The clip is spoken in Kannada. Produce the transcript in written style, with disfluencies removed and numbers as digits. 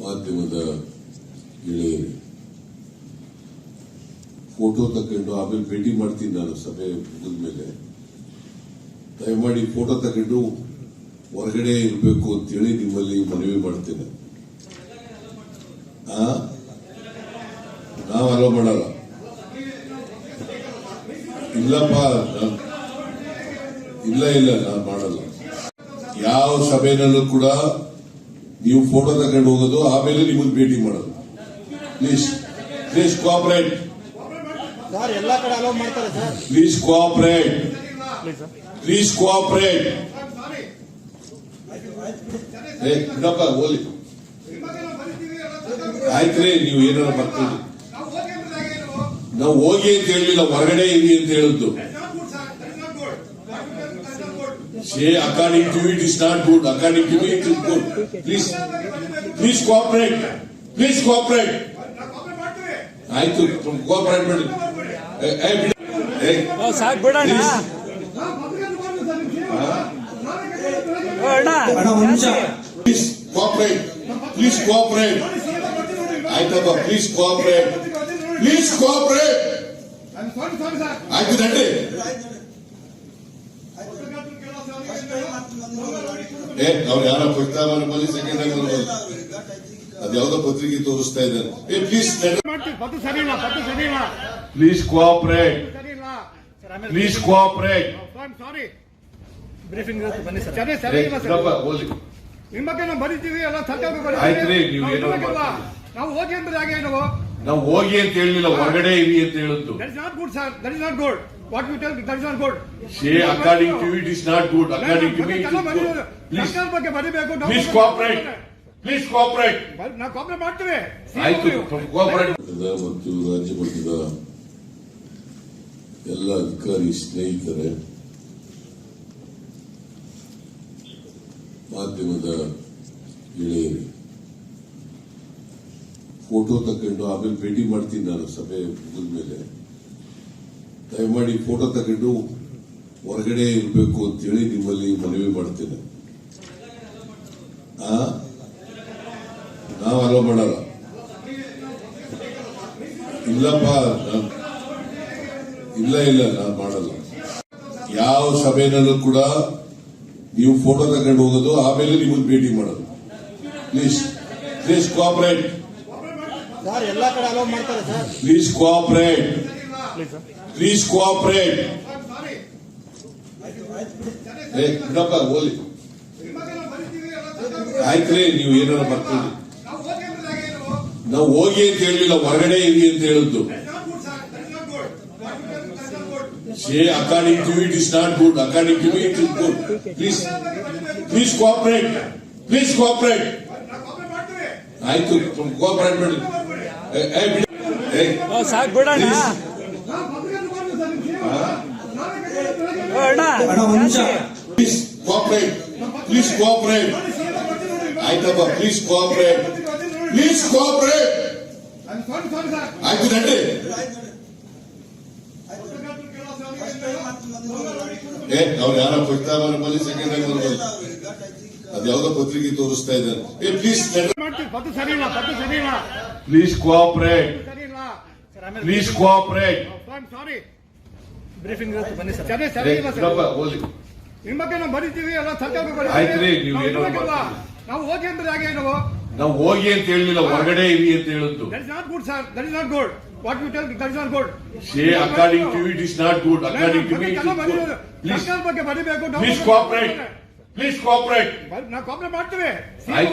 ಮಾಧ್ಯಮದ ಗೆಳೆಯರು ಫೋಟೋ ತಕೊಂಡು ಆಮೇಲೆ ಭೇಟಿ ಮಾಡ್ತೀನಿ ನಾನು ಸಭೆ ಮುಗಿದ ಮೇಲೆ. ದಯಮಾಡಿ ಫೋಟೋ ತಕೊಂಡು ಹೊರಗಡೆ ಇರಬೇಕು ಅಂತೇಳಿ ನಿಮ್ಮಲ್ಲಿ ಮನವಿ ಮಾಡ್ತೇನೆ. ನಾವು ಅಲೋ ಮಾಡಲ್ಲ. ಇಲ್ಲಪ್ಪ, ಇಲ್ಲ ನಾನು ಮಾಡಲ್ಲ. ಯಾವ ಸಭೆನಲ್ಲೂ ಕೂಡ ನೀವು ಫೋಟೋ ತಗೊಂಡು ಹೋಗೋದು ಆಮೇಲೆ ನಿಮ್ಮನ್ನು ಭೇಟಿ ಮಾಡೋದು. Please cooperate. ಎಲ್ಲ ಕಡೆ ಅಲೋ ಮಾಡ್ತಾರೆ ಸರ್. Please cooperate. ಬಿಡಪ್ಪ ಹೋಲಿ. ಆಯ್ತ್ರಿ, ನೀವು ಏನಾರ ಬರ್ತೀರಿ. ನಾವು ಹೋಗಿ ಅಂತ ಹೇಳಿಲ್ಲ, ಹೊರಗಡೆ ಇರಿ ಅಂತ ಹೇಳಿದ್ದು. According to you, it is not good. According to me, it is good. Please cooperate. ಆಯ್ತು, ಕೋಆಪರೇಟ್ ಮಾಡಿ. ಸಾಕು ಬಿಡೋಣ. Please cooperate. ಆಯ್ತಪ್ಪ, ಪ್ಲೀಸ್ ಕೋಆಪರೇಟ್. ಆಯ್ತು ನಡ್ರಿ. ಅವ್ರು ಯಾರ ಪ್ರಸ್ತಾವನೆ ಬಲ್ಲಿ ಸೆಕೆಂಡ್ ಆಗಿ ಬರ್ಬೋದು. ಅದ್ಯಾವುದೋ ಪತ್ರಿಕೆ ತೋರಿಸ್ತಾ ಇದ್ದಾರೆ. Please cooperate. ಹೋಲಿ. ನಿಮ್ಮ ಬಗ್ಗೆ ನಾವು ಬರೀತೀವಿ, ಎಲ್ಲ ಆಯ್ತ್ರಿ, ನೀವು ಏನೋ ನಾವು ಹೋಗಿ ಅಂದ್ರೆ ಹಾಗೆ ನಾವು ಹೋಗಿ ಅಂತ ಹೇಳಿಲ್ಲ, ಹೊರಗಡೆ ಇರಿ ಅಂತ ಹೇಳಿದ್ದು. That is not good sir. That is not good. What you tell, that is not good. According to you, it is not good. According to me, it is good. ಸರ್ಕಾರ ಬಗ್ಗೆ ಬರೀಬೇಕು. Please cooperate. ನಾವು ಕೋಆಪರೇಟ್ ಮಾಡ್ತೀವಿ. ಆಯ್ತು, ಕೋಆಪರೇಟ್. ಮತ್ತು ರಾಜ್ಯ ಮಟ್ಟದ ಎಲ್ಲ ಅಧಿಕಾರಿ ಸ್ನೇಹಿತರೆ, ಮಾಧ್ಯಮದ ಗೆಳೆಯರು ಫೋಟೋ ತಕೊಂಡು ಆಮೇಲೆ ಭೇಟಿ ಮಾಡ್ತೀನಿ ನಾನು ಸಭೆ ಮುಗಿದ ಮೇಲೆ. ದಯಮಾಡಿ ಫೋಟೋ ತಕೊಂಡು ಹೊರಗಡೆ ಇರಬೇಕು ಅಂತೇಳಿ ನಿಮ್ಮಲ್ಲಿ ಮನವಿ ಮಾಡ್ತೇನೆ. ನಾವು ಅಲೋ ಮಾಡಲ್ಲ. ಇಲ್ಲಪ್ಪ, ಇಲ್ಲ ನಾನು ಮಾಡಲ್ಲ. ಯಾವ ಸಭೆನಲ್ಲೂ ಕೂಡ ನೀವು ಫೋಟೋ ತಗೊಂಡು ಹೋಗೋದು ಆಮೇಲೆ ನಿಮ್ಮನ್ನು ಭೇಟಿ ಮಾಡೋದು. Please cooperate. ಎಲ್ಲ ಕಡೆ ಅಲೋ ಮಾಡ್ತಾರೆ ಸರ್. Please cooperate. ಬಿಡಪ್ಪ ಹೋಲಿ. ಆಯ್ತ್ರಿ, ನೀವು ಏನಾರ ಬರ್ತೀರಿ. ನಾವು ಹೋಗಿ ಅಂತ ಹೇಳಿಲ್ಲ, ಹೊರಗಡೆ ಇರಿ ಅಂತ ಹೇಳಿದ್ದು. According to you, it is not good. According to me, it is good. Please cooperate. ಆಯ್ತು, ಕೋಆಪರೇಟ್ ಮಾಡಿ. ಸಾಕು ಬಿಡೋಣ. Please cooperate. ಆಯ್ತಪ್ಪ, ಪ್ಲೀಸ್ ಕೋಆಪರೇಟ್. ಆಯ್ತು ನಡ್ರಿ. ಅವ್ರು ಯಾರ ಪ್ರಸ್ತಾವನೆ ಬಲ್ಲಿ ಸೆಕೆಂಡ್ ಆಗಿ ಬರ್ಬೋದು. ಅದ್ಯಾವುದೋ ಪತ್ರಿಕೆ ತೋರಿಸ್ತಾ ಇದ್ದಾರೆ. Please cooperate. ಹೋಲಿ. ನಿಮ್ಮ ಬಗ್ಗೆ ನಾವು ಬರೀತೀವಿ, ಎಲ್ಲ ಆಯ್ತ್ರಿ, ನೀವು ಏನೋ ನಾವು ಹೋಗಿ ಅಂದ್ರೆ ಹಾಗೆ ನಾವು ಹೋಗಿ ಅಂತ ಹೇಳಿಲ್ಲ, ಹೊರಗಡೆ ಇರಿ ಅಂತ ಹೇಳಿದ್ದು. That is not good sir. That is not good. What you tell, that is not good. According to you, it is not good. According to me, it is good. ಸರ್ಕಾರ ಬಗ್ಗೆ ಬರೀಬೇಕು. Please cooperate. ನಾವು ಕೋಆಪರೇಟ್ ಮಾಡ್ತೀವಿ. ಆಯ್ತು.